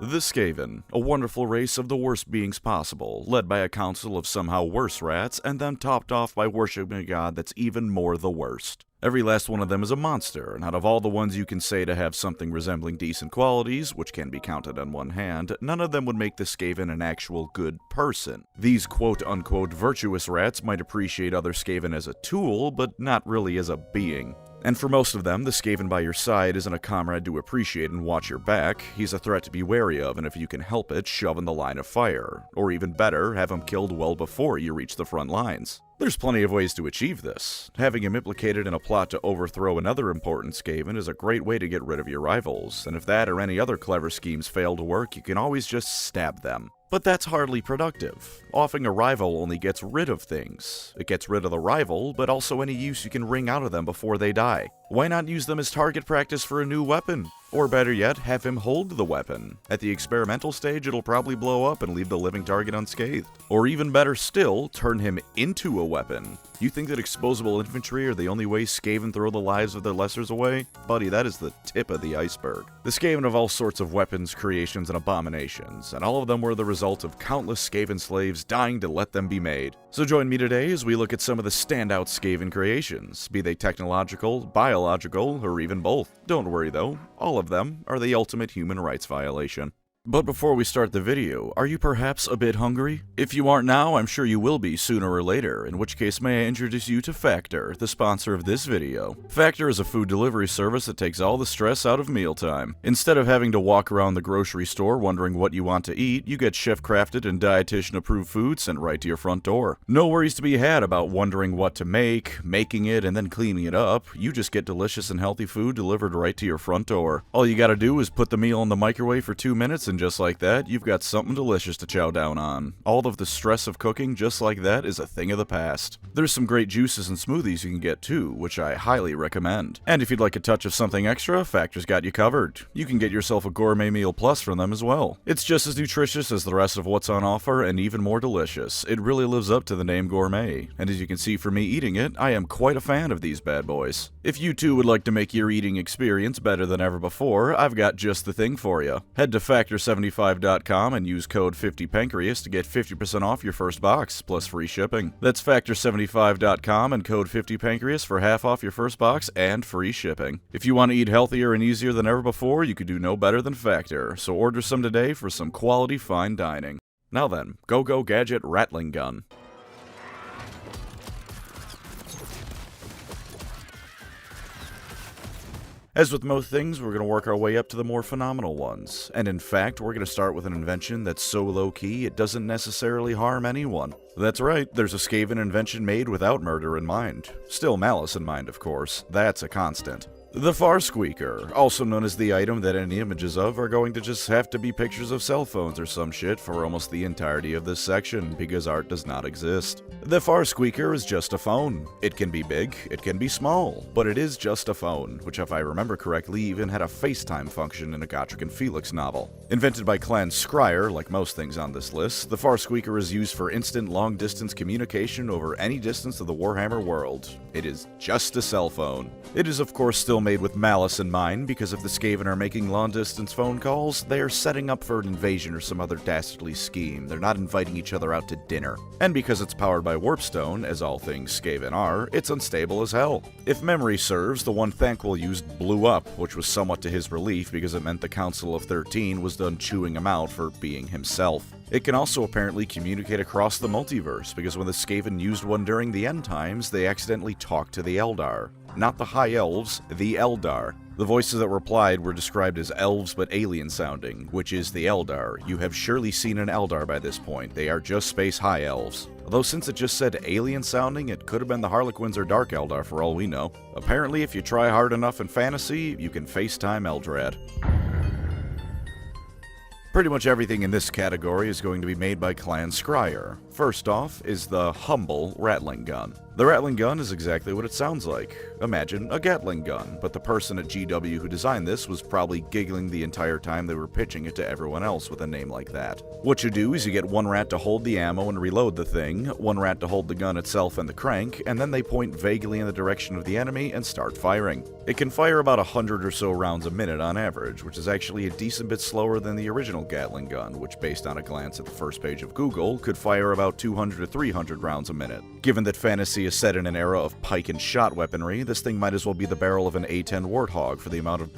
The Skaven, a wonderful race of the worst beings possible, led by a council of somehow worse rats, and then topped off by worshipping a god that's even more the worst. Every last one of them is a monster, and out of all the ones you can say to have something resembling decent qualities, which can be counted on one hand, none of them would make the Skaven an actual good person. These quote-unquote virtuous rats might appreciate other Skaven as a tool, but not really as a being. And for most of them, the Skaven by your side isn't a comrade to appreciate and watch your back, he's a threat to be wary of, and if you can help it, shove in the line of fire. Or even better, have him killed well before you reach the front lines. There's plenty of ways to achieve this. Having him implicated in a plot to overthrow another important Skaven is a great way to get rid of your rivals, and if that or any other clever schemes fail to work, you can always just stab them. But that's hardly productive. Offing a rival only gets rid of things. It gets rid of the rival, but also any use you can wring out of them before they die. Why not use them as target practice for a new weapon? Or better yet, have him hold the weapon. At the experimental stage, it'll probably blow up and leave the living target unscathed. Or even better still, turn him into a weapon. You think that exposable infantry are the only way Skaven throw the lives of their lessers away? Buddy, that is the tip of the iceberg. The Skaven have all sorts of weapons, creations, and abominations, and all of them were the result of countless Skaven slaves dying to let them be made. So join me today as we look at some of the standout Skaven creations, be they technological, biological, or even both. Don't worry though, all of them are the ultimate human rights violation. But before we start the video, are you perhaps a bit hungry? If you aren't now, I'm sure you will be sooner or later, in which case may I introduce you to Factor, the sponsor of this video. Factor is a food delivery service that takes all the stress out of mealtime. Instead of having to walk around the grocery store wondering what you want to eat, you get chef-crafted and dietitian-approved food sent right to your front door. No worries to be had about wondering what to make, making it, and then cleaning it up. You just get delicious and healthy food delivered right to your front door. All you gotta do is put the meal in the microwave for 2 minutes, and just like that, you've got something delicious to chow down on. All of the stress of cooking just like that is a thing of the past. There's some great juices and smoothies you can get too, which I highly recommend. And if you'd like a touch of something extra, Factor's got you covered. You can get yourself a gourmet meal plus from them as well. It's just as nutritious as the rest of what's on offer and even more delicious. It really lives up to the name gourmet. And as you can see from me eating it, I am quite a fan of these bad boys. If you too would like to make your eating experience better than ever before, I've got just the thing for you. Head to Factor75.com and use code 50pancreas to get 50% off your first box, plus free shipping. That's Factor75.com and code 50pancreas for half off your first box and free shipping. If you want to eat healthier and easier than ever before, you could do no better than Factor, so order some today for some quality fine dining. Now then, go gadget rattling gun. As with most things, we're going to work our way up to the more phenomenal ones. And in fact, we're going to start with an invention that's so low-key it doesn't necessarily harm anyone. That's right, there's a Skaven invention made without murder in mind. Still malice in mind, of course. That's a constant. The Far Squeaker, also known as the item that any images of are going to just have to be pictures of cell phones or some shit for almost the entirety of this section, because art does not exist. The Far Squeaker is just a phone. It can be big, it can be small, but it is just a phone, which if I remember correctly even had a FaceTime function in a Gotrek and Felix novel. Invented by Clan Scryer, like most things on this list, the Far Squeaker is used for instant long-distance communication over any distance of the Warhammer world. It is just a cell phone. It is of course still made with malice in mind, because if the Skaven are making long-distance phone calls, they are setting up for an invasion or some other dastardly scheme. They're not inviting each other out to dinner. And because it's powered by Warpstone, as all things Skaven are, it's unstable as hell. If memory serves, the one Thanquol used blew up, which was somewhat to his relief because it meant the Council of 13 was done chewing him out for being himself. It can also apparently communicate across the multiverse, because when the Skaven used one during the end times, they accidentally talked to the Eldar. Not the High Elves, the Eldar. The voices that replied were described as elves but alien sounding, which is the Eldar. You have surely seen an Eldar by this point. They are just space high elves. Although since it just said alien sounding, it could have been the Harlequins or Dark Eldar for all we know. Apparently, if you try hard enough in fantasy, you can FaceTime Eldrad. Pretty much everything in this category is going to be made by Clan Scryer. First off is the humble rattling gun. The Rattling gun is exactly what it sounds like. Imagine a Gatling gun, but the person at GW who designed this was probably giggling the entire time they were pitching it to everyone else with a name like that. What you do is you get one rat to hold the ammo and reload the thing, one rat to hold the gun itself and the crank, and then they point vaguely in the direction of the enemy and start firing. It can fire about 100 or so rounds a minute on average, which is actually a decent bit slower than the original Gatling gun, which based on a glance at the first page of Google, could fire about 200 to 300 rounds a minute. Given that fantasy is set in an era of pike and shot weaponry, this thing might as well be the barrel of an A-10 Warthog for the amount of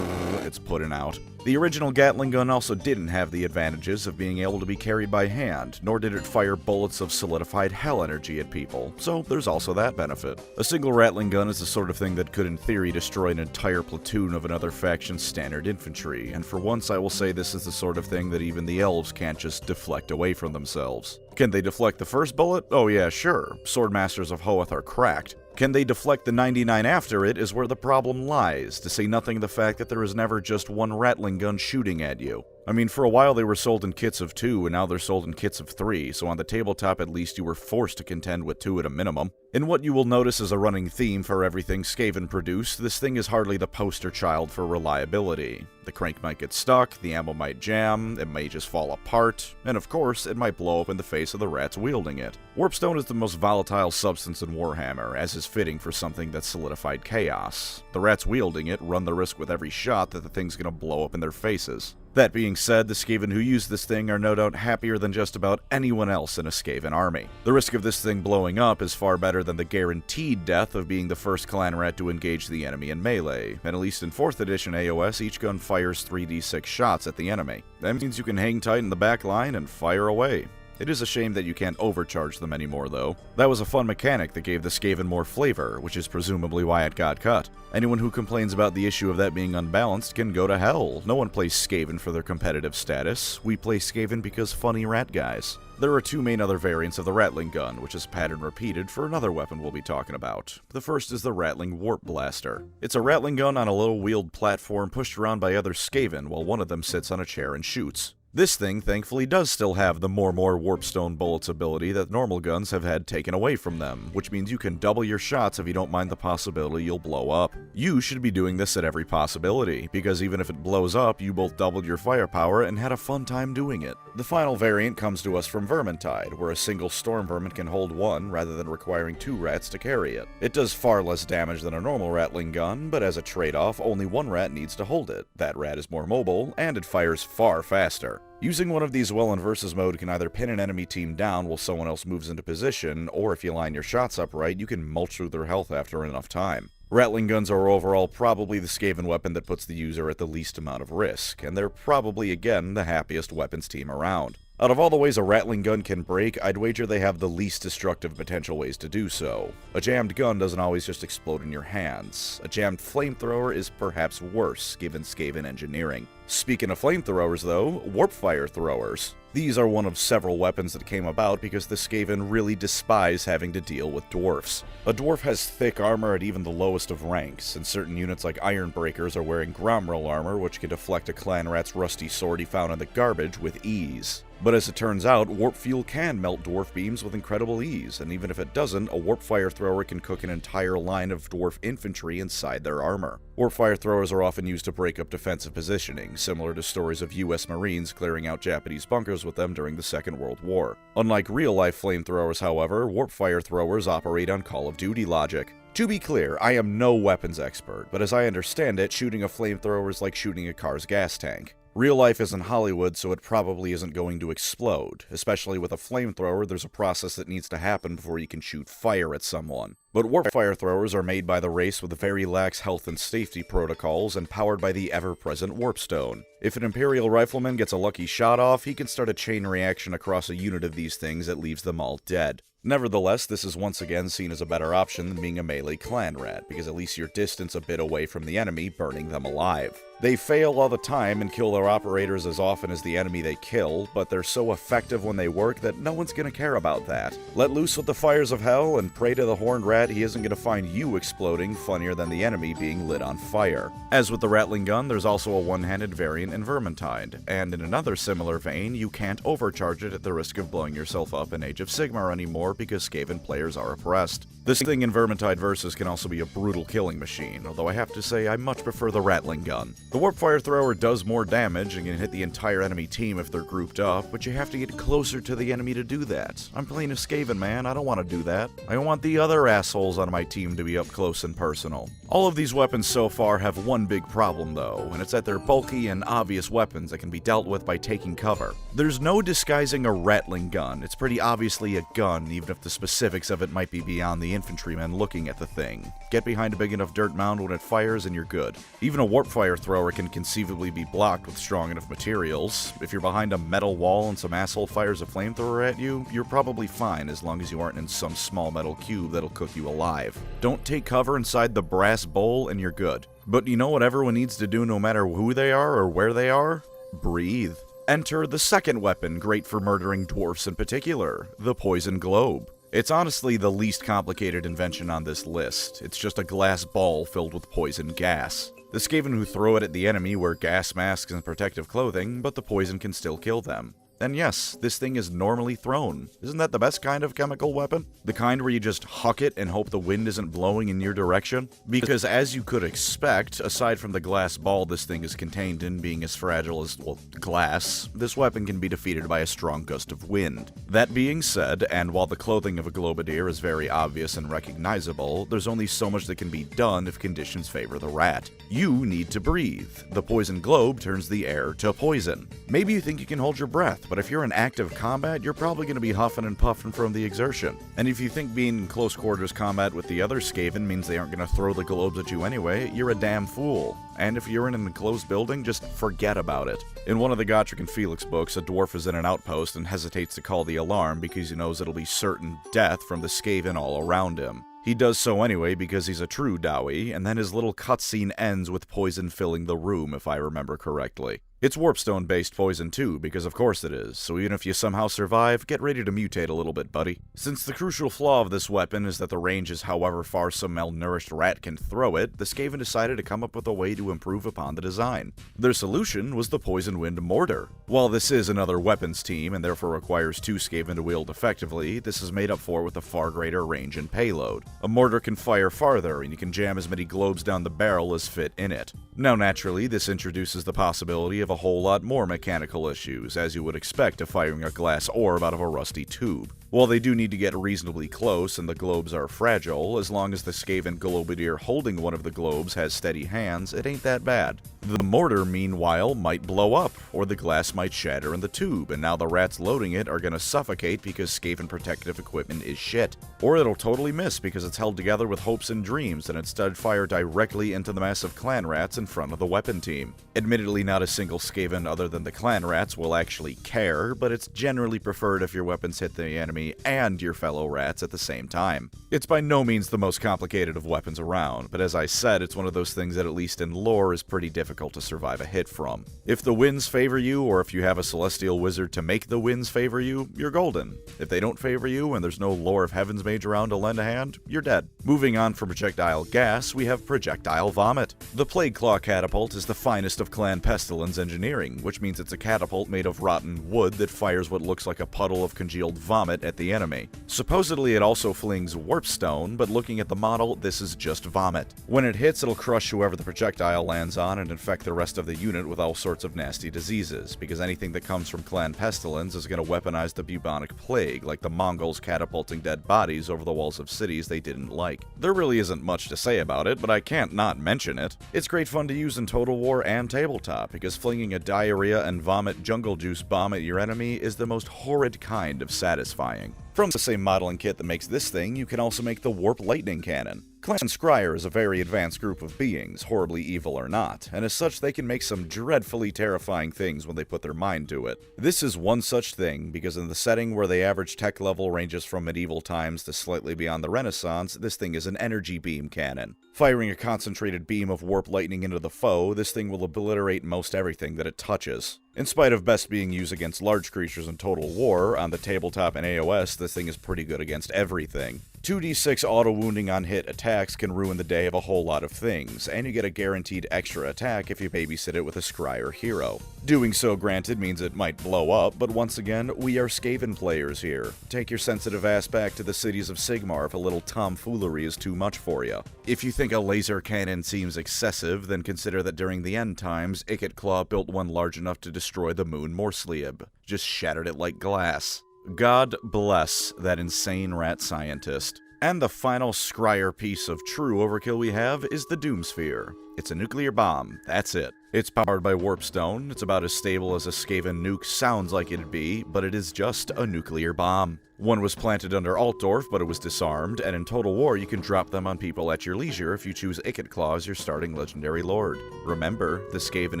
it's putting out. The original Gatling gun also didn't have the advantages of being able to be carried by hand, nor did it fire bullets of solidified hell energy at people, so there's also that benefit. A single Rattling gun is the sort of thing that could in theory destroy an entire platoon of another faction's standard infantry, and for once I will say this is the sort of thing that even the elves can't just deflect away from themselves. Can they deflect the first bullet? Oh yeah, sure. Swordmasters of Hoeth are cracked. Can they deflect the 99 after it is where the problem lies, to say nothing of the fact that there is never just one Rattling gun shooting at you. I mean, for a while they were sold in kits of 2, and now they're sold in kits of 3, so on the tabletop at least you were forced to contend with 2 at a minimum. In what you will notice is a running theme for everything Skaven produced, this thing is hardly the poster child for reliability. The crank might get stuck, the ammo might jam, it may just fall apart, and of course, it might blow up in the face of the rats wielding it. Warpstone is the most volatile substance in Warhammer, as is fitting for something that's solidified chaos. The rats wielding it run the risk with every shot that the thing's gonna blow up in their faces. That being said, the Skaven who use this thing are no doubt happier than just about anyone else in a Skaven army. The risk of this thing blowing up is far better than the guaranteed death of being the first clan rat to engage the enemy in melee, and at least in 4th edition AOS, each gun fires 3d6 shots at the enemy. That means you can hang tight in the back line and fire away. It is a shame that you can't overcharge them anymore, though. That was a fun mechanic that gave the Skaven more flavor, which is presumably why it got cut. Anyone who complains about the issue of that being unbalanced can go to hell. No one plays Skaven for their competitive status. We play Skaven because funny rat guys. There are 2 main other variants of the Rattling gun, which is pattern repeated for another weapon we'll be talking about. The first is the Rattling Warp Blaster. It's a Rattling gun on a little wheeled platform pushed around by other Skaven while one of them sits on a chair and shoots. This thing, thankfully, does still have the more Warpstone bullets ability that normal guns have had taken away from them, which means you can double your shots if you don't mind the possibility you'll blow up. You should be doing this at every possibility, because even if it blows up, you both doubled your firepower and had a fun time doing it. The final variant comes to us from Vermintide, where a single Storm Vermin can hold 1 rather than requiring 2 rats to carry it. It does far less damage than a normal Rattling gun, but as a trade-off, only 1 rat needs to hold it. That rat is more mobile, and it fires far faster. Using one of these well in versus mode can either pin an enemy team down while someone else moves into position, or if you line your shots up right, you can mulch through their health after enough time. Rattling guns are overall probably the Skaven weapon that puts the user at the least amount of risk, and they're probably, again, the happiest weapons team around. Out of all the ways a Rattling gun can break, I'd wager they have the least destructive potential ways to do so. A jammed gun doesn't always just explode in your hands. A jammed flamethrower is perhaps worse, given Skaven engineering. Speaking of flamethrowers though, warp fire throwers. These are one of several weapons that came about because the Skaven really despise having to deal with dwarfs. A dwarf has thick armor at even the lowest of ranks, and certain units like Ironbreakers are wearing Gromrel armor which can deflect a clan rat's rusty sword he found in the garbage with ease. But as it turns out, warp fuel can melt dwarf beams with incredible ease, and even if it doesn't, a warp fire thrower can cook an entire line of dwarf infantry inside their armor. Warp fire throwers are often used to break up defensive positioning, similar to stories of US Marines clearing out Japanese bunkers with them during the Second World War. Unlike real-life flamethrowers, however, warp fire throwers operate on Call of Duty logic. To be clear, I am no weapons expert, but as I understand it, shooting a flamethrower is like shooting a car's gas tank. Real life isn't Hollywood, so it probably isn't going to explode. Especially with a flamethrower, there's a process that needs to happen before you can shoot fire at someone. But warp fire throwers are made by the race with very lax health and safety protocols and powered by the ever-present Warpstone. If an Imperial Rifleman gets a lucky shot off, he can start a chain reaction across a unit of these things that leaves them all dead. Nevertheless, this is once again seen as a better option than being a melee clan rat, because at least you're distance a bit away from the enemy, burning them alive. They fail all the time and kill their operators as often as the enemy they kill, but they're so effective when they work that no one's gonna care about that. Let loose with the fires of hell and pray to the horned rat he isn't gonna find you exploding funnier than the enemy being lit on fire. As with the Rattling Gun, there's also a one-handed variant in Vermintide, and in another similar vein, you can't overcharge it at the risk of blowing yourself up in Age of Sigmar anymore because Skaven players are oppressed. This thing in Vermintide Versus can also be a brutal killing machine, although I have to say I much prefer the Rattling Gun. The Warp Fire Thrower does more damage and can hit the entire enemy team if they're grouped up, but you have to get closer to the enemy to do that. I'm playing a Skaven, man, I don't want to do that. I want the other assholes on my team to be up close and personal. All of these weapons so far have one big problem though, and it's that they're bulky and obvious weapons that can be dealt with by taking cover. There's no disguising a Rattling Gun, it's pretty obviously a gun, even if the specifics of it might be beyond the infantryman looking at the thing. Get behind a big enough dirt mound when it fires and you're good. Even a Warp Fire Thrower can conceivably be blocked with strong enough materials. If you're behind a metal wall and some asshole fires a flamethrower at you, you're probably fine as long as you aren't in some small metal cube that'll cook you alive. Don't take cover inside the brass bowl and you're good. But you know what everyone needs to do no matter who they are or where they are? Breathe. Enter the second weapon great for murdering dwarfs in particular, the Poison Globe. It's honestly the least complicated invention on this list. It's just a glass ball filled with poison gas. The Skaven who throw it at the enemy wear gas masks and protective clothing, but the poison can still kill them. And yes, this thing is normally thrown. Isn't that the best kind of chemical weapon? The kind where you just huck it and hope the wind isn't blowing in your direction? Because as you could expect, aside from the glass ball this thing is contained in being as fragile as, well, glass, this weapon can be defeated by a strong gust of wind. That being said, and while the clothing of a globadier is very obvious and recognizable, there's only so much that can be done if conditions favor the rat. You need to breathe. The poison globe turns the air to poison. Maybe you think you can hold your breath, but if you're in active combat, you're probably going to be huffing and puffing from the exertion. And if you think being in close quarters combat with the other Skaven means they aren't going to throw the globes at you anyway, you're a damn fool. And if you're in an enclosed building, just forget about it. In one of the Gotrek and Felix books, a dwarf is in an outpost and hesitates to call the alarm because he knows it'll be certain death from the Skaven all around him. He does so anyway because he's a true Dowie, and then his little cutscene ends with poison filling the room, if I remember correctly. It's warpstone-based poison too, because of course it is, so even if you somehow survive, get ready to mutate a little bit, buddy. Since the crucial flaw of this weapon is that the range is however far some malnourished rat can throw it, the Skaven decided to come up with a way to improve upon the design. Their solution was the Poison Wind Mortar. While this is another weapons team, and therefore requires two Skaven to wield effectively, this is made up for with a far greater range and payload. A mortar can fire farther, and you can jam as many globes down the barrel as fit in it. Now naturally, this introduces the possibility of a whole lot more mechanical issues, as you would expect of firing a glass orb out of a rusty tube. While they do need to get reasonably close and the globes are fragile, as long as the Skaven globadier holding one of the globes has steady hands, it ain't that bad. The mortar, meanwhile, might blow up, or the glass might shatter in the tube, and now the rats loading it are gonna suffocate because Skaven protective equipment is shit. Or it'll totally miss because it's held together with hopes and dreams and instead fire directly into the mass of clan rats in front of the weapon team. Admittedly, not a single Skaven other than the clan rats will actually care, but it's generally preferred if your weapons hit the enemy and your fellow rats at the same time. It's by no means the most complicated of weapons around, but as I said, it's one of those things that at least in lore is pretty difficult to survive a hit from. If the winds favor you, or if you have a celestial wizard to make the winds favor you, you're golden. If they don't favor you and there's no lore of heaven's mage around to lend a hand, you're dead. Moving on from projectile gas, we have projectile vomit. The Plague Claw catapult is the finest of Clan Pestilence engineering, which means it's a catapult made of rotten wood that fires what looks like a puddle of congealed vomit at the enemy. Supposedly it also flings warpstone, but looking at the model, this is just vomit. When it hits, it'll crush whoever the projectile lands on and infect the rest of the unit with all sorts of nasty diseases, because anything that comes from Clan Pestilence is going to weaponize the bubonic plague, like the Mongols catapulting dead bodies over the walls of cities they didn't like. There really isn't much to say about it, but I can't not mention it. It's great fun to use in Total War and tabletop, because flinging a diarrhea and vomit jungle juice bomb at your enemy is the most horrid kind of satisfying. From the same modeling kit that makes this thing, you can also make the Warp Lightning Cannon. Clan Scryer is a very advanced group of beings, horribly evil or not, and as such they can make some dreadfully terrifying things when they put their mind to it. This is one such thing, because in the setting where the average tech level ranges from medieval times to slightly beyond the Renaissance, this thing is an energy beam cannon. Firing a concentrated beam of warp lightning into the foe, this thing will obliterate most everything that it touches. In spite of best being used against large creatures in Total War, on the tabletop and AOS, this thing is pretty good against everything. 2d6 auto-wounding on hit attacks can ruin the day of a whole lot of things, and you get a guaranteed extra attack if you babysit it with a Scryer hero. Doing so, granted, means it might blow up, but once again, we are Skaven players here. Take your sensitive ass back to the cities of Sigmar if a little tomfoolery is too much for you. If you think a laser cannon seems excessive, then consider that during the end times, Claw built one large enough to destroy the moon Morslieb. Just shattered it like glass. God bless that insane rat scientist. And the final Scryer piece of true overkill we have is the Doomsphere. It's a nuclear bomb, that's it. It's powered by warpstone, it's about as stable as a Skaven nuke sounds like it'd be, but it is just a nuclear bomb. One was planted under Altdorf, but it was disarmed, and in Total War you can drop them on people at your leisure if you choose Claw as your starting legendary lord. Remember, the Skaven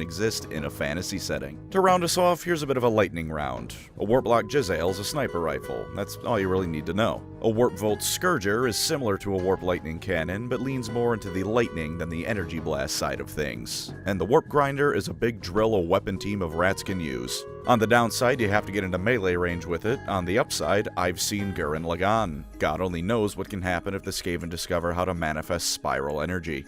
exist in a fantasy setting. To round us off, here's a bit of a lightning round. A Warplock Jizail is a sniper rifle, that's all you really need to know. A Warpvolt Scourger is similar to a Warp Lightning Cannon, but leans more into the lightning than the energy blast side of things. And the Warp Grinder is a big drill a weapon team of rats can use. On the downside, you have to get into melee range with it. On the upside, I've seen Gurren Lagann. God only knows what can happen if the Skaven discover how to manifest spiral energy.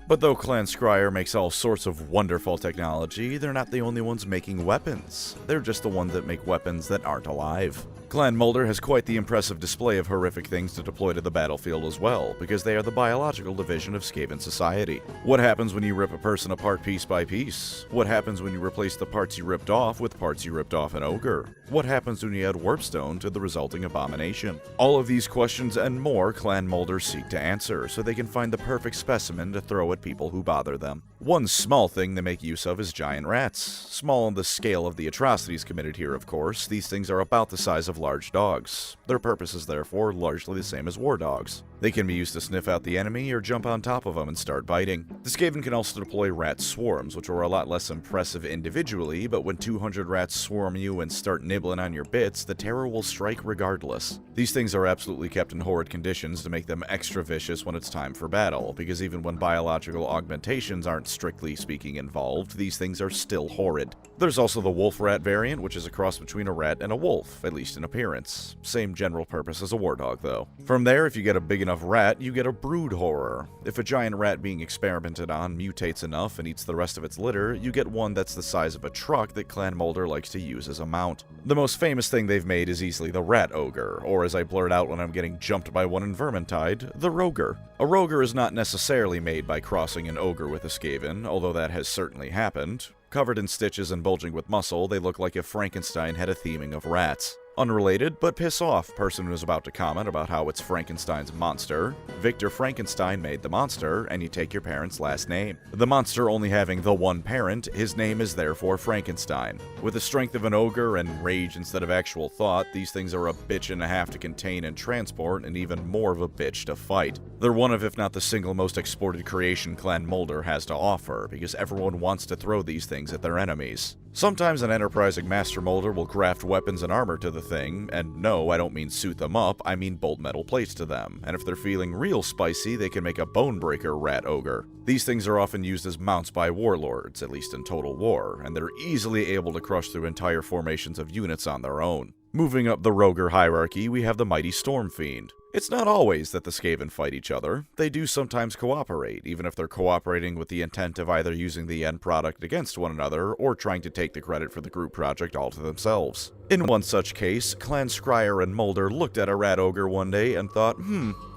But though Clan Scryer makes all sorts of wonderful technology, they're not the only ones making weapons. They're just the ones that make weapons that aren't alive. Clan Mulder has quite the impressive display of horrific things to deploy to the battlefield as well, because they are the biological division of Skaven society. What happens when you rip a person apart piece by piece? What happens when you replace the parts you ripped off with parts you ripped off an ogre? What happens when you add warpstone to the resulting abomination? All of these questions and more Clan Mulder seek to answer, so they can find the perfect specimen to throw at people who bother them. One small thing they make use of is giant rats. Small on the scale of the atrocities committed here, of course, these things are about the size of large dogs. Their purpose is therefore largely the same as war dogs. They can be used to sniff out the enemy or jump on top of them and start biting. The Skaven can also deploy rat swarms, which are a lot less impressive individually, but when 200 rats swarm you and start nibbling on your bits, the terror will strike regardless. These things are absolutely kept in horrid conditions to make them extra vicious when it's time for battle, because even when biological augmentations aren't strictly speaking involved, these things are still horrid. There's also the wolf rat variant, which is a cross between a rat and a wolf, at least in appearance. Same general purpose as a war dog, though. From there, if you get a big enough rat, you get a brood horror. If a giant rat being experimented on mutates enough and eats the rest of its litter, you get one that's the size of a truck that Clan Mulder likes to use as a mount. The most famous thing they've made is easily the rat ogre, or as I blurt out when I'm getting jumped by one in Vermintide, the roger. A roger is not necessarily made by crossing an ogre with a Skaven, although that has certainly happened. Covered in stitches and bulging with muscle, they look like if Frankenstein had a theming of rats. Unrelated, but piss off person who's about to comment about how it's Frankenstein's monster. Victor Frankenstein made the monster, and you take your parent's last name. The monster only having the one parent, his name is therefore Frankenstein. With the strength of an ogre and rage instead of actual thought, these things are a bitch and a half to contain and transport, and even more of a bitch to fight. They're one of, if not the single most exported creation Clan Mulder has to offer, because everyone wants to throw these things at their enemies. Sometimes an enterprising Master Molder will graft weapons and armor to the thing, and no, I don't mean suit them up, I mean bolt metal plates to them, and if they're feeling real spicy, they can make a Bonebreaker Rat Ogre. These things are often used as mounts by warlords, at least in Total War, and they're easily able to crush through entire formations of units on their own. Moving up the Roger hierarchy, we have the mighty Stormfiend. It's not always that the Skaven fight each other. They do sometimes cooperate, even if they're cooperating with the intent of either using the end product against one another or trying to take the credit for the group project all to themselves. In one such case, Clan Scryer and Mulder looked at a rat ogre one day and thought,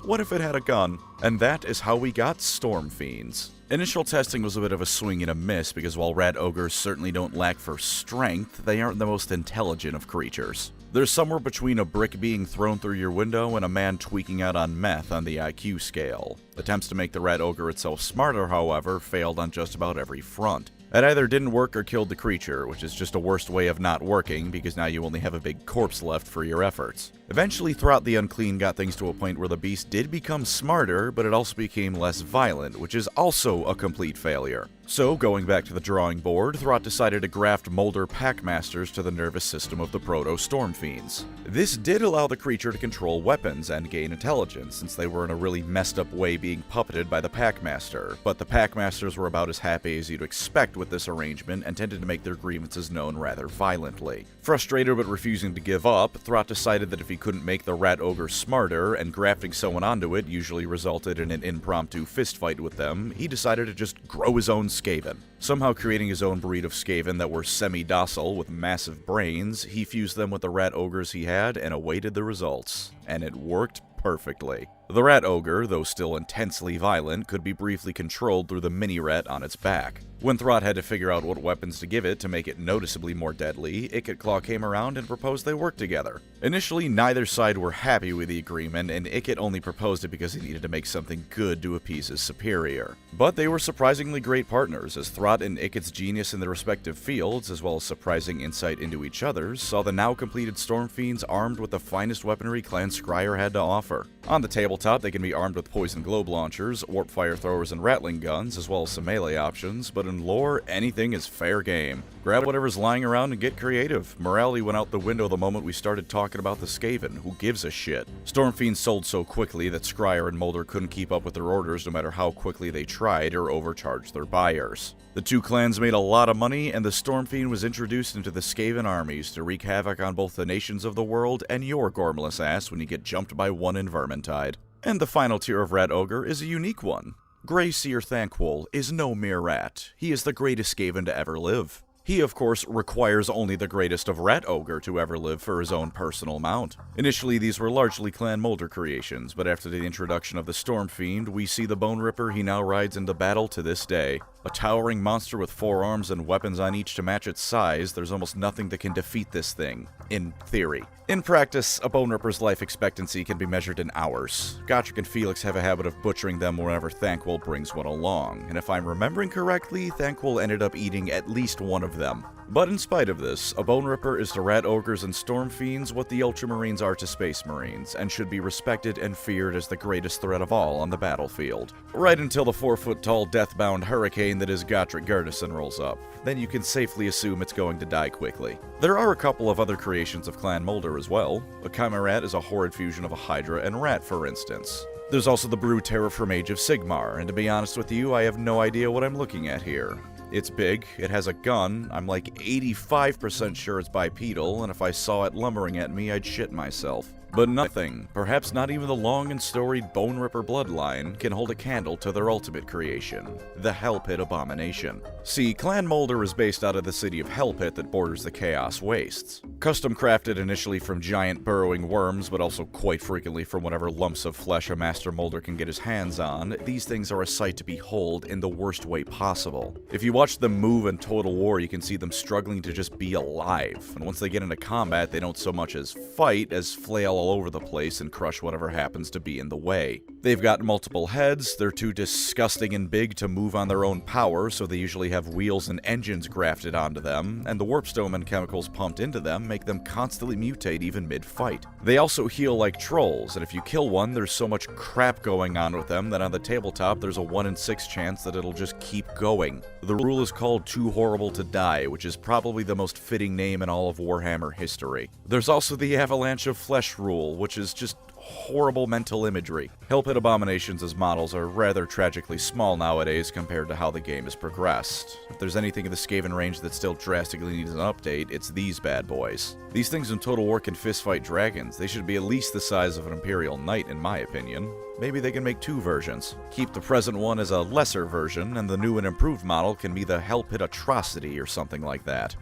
what if it had a gun? And that is how we got Stormfiends. Initial testing was a bit of a swing and a miss because while rat ogres certainly don't lack for strength, they aren't the most intelligent of creatures. They're somewhere between a brick being thrown through your window and a man tweaking out on meth on the IQ scale. Attempts to make the rat ogre itself smarter, however, failed on just about every front. It either didn't work or killed the creature, which is just a worse way of not working because now you only have a big corpse left for your efforts. Eventually, Throt the Unclean got things to a point where the beast did become smarter, but it also became less violent, which is also a complete failure. So, going back to the drawing board, Throt decided to graft Molder Packmasters to the nervous system of the Proto-Stormfiends. This did allow the creature to control weapons and gain intelligence, since they were in a really messed up way being puppeted by the Packmaster, but the Packmasters were about as happy as you'd expect with this arrangement and tended to make their grievances known rather violently. Frustrated but refusing to give up, Throt decided that if he couldn't make the Rat Ogre smarter, and grafting someone onto it usually resulted in an impromptu fistfight with them, he decided to just grow his own Skaven. Somehow creating his own breed of Skaven that were semi-docile with massive brains, he fused them with the Rat Ogres he had and awaited the results. And it worked perfectly. The Rat Ogre, though still intensely violent, could be briefly controlled through the mini-rat on its back. When Throt had to figure out what weapons to give it to make it noticeably more deadly, Ikit came around and proposed they work together. Initially, neither side were happy with the agreement, and Ikit only proposed it because he needed to make something good to appease his superior. But they were surprisingly great partners, as Throt and Ikit's genius in their respective fields, as well as surprising insight into each other's, saw the now completed Stormfiends armed with the finest weaponry Clan Scryer had to offer. On the tabletop, they can be armed with poison globe launchers, warp fire throwers, and rattling guns, as well as some melee options, but in lore, anything is fair game. Grab whatever's lying around and get creative. Morality went out the window the moment we started talking about the Skaven. Who gives a shit? Stormfiends sold so quickly that Scryer and Molder couldn't keep up with their orders no matter how quickly they tried or overcharged their buyers. The two clans made a lot of money, and the Stormfiend was introduced into the Skaven armies to wreak havoc on both the nations of the world and your gormless ass when you get jumped by one in Vermintide. And the final tier of Rat Ogre is a unique one. Grey Seer Thanquol is no mere rat. He is the greatest Skaven to ever live. He, of course, requires only the greatest of Rat Ogre to ever live for his own personal mount. Initially, these were largely Clan Molder creations, but after the introduction of the Stormfiend, we see the Bone Ripper he now rides into battle to this day. A towering monster with 4 arms and weapons on each to match its size, there's almost nothing that can defeat this thing. In theory. In practice, a Bone Ripper's life expectancy can be measured in hours. Gotrek and Felix have a habit of butchering them whenever Thanquol brings one along, and if I'm remembering correctly, Thanquol ended up eating at least one of them. But in spite of this, a Bone Ripper is to Rat Ogres and Stormfiends what the Ultramarines are to Space Marines, and should be respected and feared as the greatest threat of all on the battlefield. Right until the 4-foot-tall death-bound hurricane that is Gotrek Garrison rolls up. Then you can safely assume it's going to die quickly. There are a couple of other creations of Clan Molder as well. A Chimerat is a horrid fusion of a Hydra and Rat, for instance. There's also the Brood Terraform Age of Sigmar, and to be honest with you, I have no idea what I'm looking at here. It's big, it has a gun, I'm like 85% sure it's bipedal, and if I saw it lumbering at me, I'd shit myself. But nothing, perhaps not even the long and storied Bone Ripper bloodline, can hold a candle to their ultimate creation, the Hell Pit Abomination. See, Clan Molder is based out of the city of Hell Pit that borders the Chaos Wastes. Custom crafted initially from giant burrowing worms, but also quite frequently from whatever lumps of flesh a Master Molder can get his hands on, these things are a sight to behold in the worst way possible. If you watch them move in Total War, you can see them struggling to just be alive, and once they get into combat, they don't so much as fight as flail all over the place and crush whatever happens to be in the way. They've got multiple heads, they're too disgusting and big to move on their own power, so they usually have wheels and engines grafted onto them, and the warpstone and chemicals pumped into them make them constantly mutate even mid-fight. They also heal like trolls, and if you kill one, there's so much crap going on with them that on the tabletop there's a 1 in 6 chance that it'll just keep going. The rule is called Too Horrible to Die, which is probably the most fitting name in all of Warhammer history. There's also the Avalanche of Flesh rule, which is just horrible mental imagery. Hell Pit Abominations as models are rather tragically small nowadays compared to how the game has progressed. If there's anything in the Skaven range that still drastically needs an update, it's these bad boys. These things in Total War can fistfight dragons. They should be at least the size of an Imperial Knight in my opinion. Maybe they can make 2 versions. Keep the present one as a lesser version, and the new and improved model can be the Hell Pit Atrocity or something like that.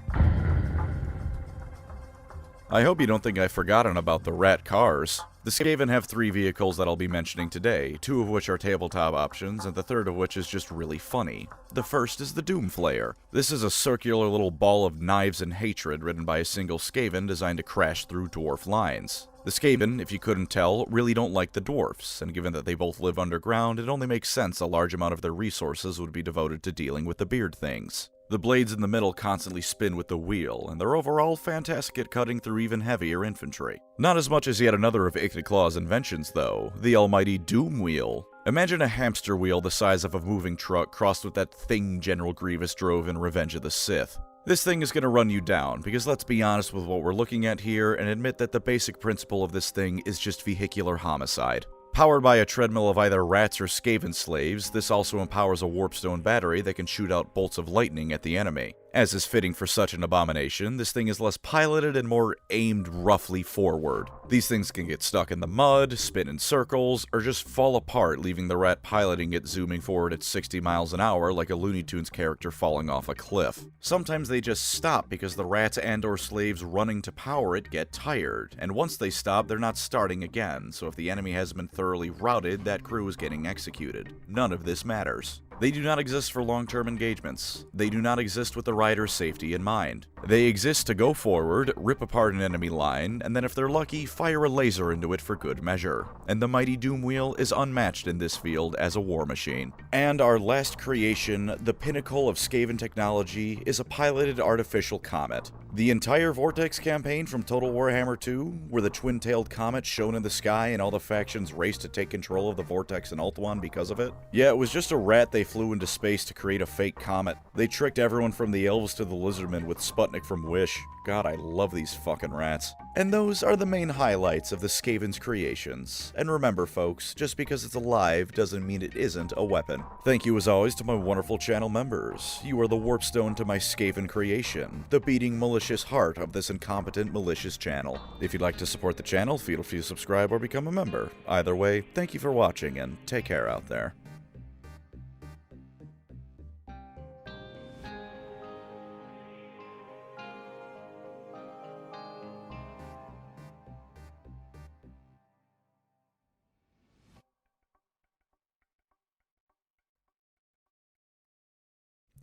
I hope you don't think I've forgotten about the rat cars. The Skaven have 3 vehicles that I'll be mentioning today, 2 of which are tabletop options, and the third of which is just really funny. The first is the Doomflayer. This is a circular little ball of knives and hatred ridden by a single Skaven designed to crash through dwarf lines. The Skaven, if you couldn't tell, really don't like the dwarfs, and given that they both live underground, it only makes sense a large amount of their resources would be devoted to dealing with the beard things. The blades in the middle constantly spin with the wheel, and they're overall fantastic at cutting through even heavier infantry. Not as much as yet another of Ichneclaw's inventions, though, the almighty Doom Wheel. Imagine a hamster wheel the size of a moving truck crossed with that thing General Grievous drove in Revenge of the Sith. This thing is going to run you down, because let's be honest with what we're looking at here and admit that the basic principle of this thing is just vehicular homicide. Powered by a treadmill of either rats or Skaven slaves, this also empowers a warpstone battery that can shoot out bolts of lightning at the enemy. As is fitting for such an abomination, this thing is less piloted and more aimed roughly forward. These things can get stuck in the mud, spin in circles, or just fall apart, leaving the rat piloting it zooming forward at 60 miles an hour like a Looney Tunes character falling off a cliff. Sometimes they just stop because the rats and or slaves running to power it get tired, and once they stop, they're not starting again, so if the enemy has been thoroughly routed, that crew is getting executed. None of this matters. They do not exist for long-term engagements. They do not exist with the rider's safety in mind. They exist to go forward, rip apart an enemy line, and then if they're lucky, fire a laser into it for good measure. And the mighty Doom Wheel is unmatched in this field as a war machine. And our last creation, the pinnacle of Skaven technology, is a piloted artificial comet. The entire Vortex campaign from Total Warhammer 2, where the twin-tailed comet shone in the sky and all the factions raced to take control of the Vortex and Ulthuan because of it? Yeah, it was just a rat they flew into space to create a fake comet. They tricked everyone from the elves to the lizardmen with Sputnik from Wish. God, I love these fucking rats. And those are the main highlights of the Skaven's creations. And remember folks, just because it's alive doesn't mean it isn't a weapon. Thank you as always to my wonderful channel members. You are the warpstone to my Skaven creation, the beating malicious heart of this incompetent malicious channel. If you'd like to support the channel, feel free to subscribe or become a member. Either way, thank you for watching and take care out there.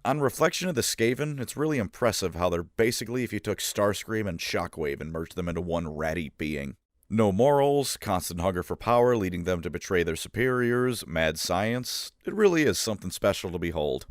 On reflection of the Skaven, it's really impressive how they're basically if you took Starscream and Shockwave and merged them into one ratty being. No morals, constant hunger for power leading them to betray their superiors, mad science. It really is something special to behold.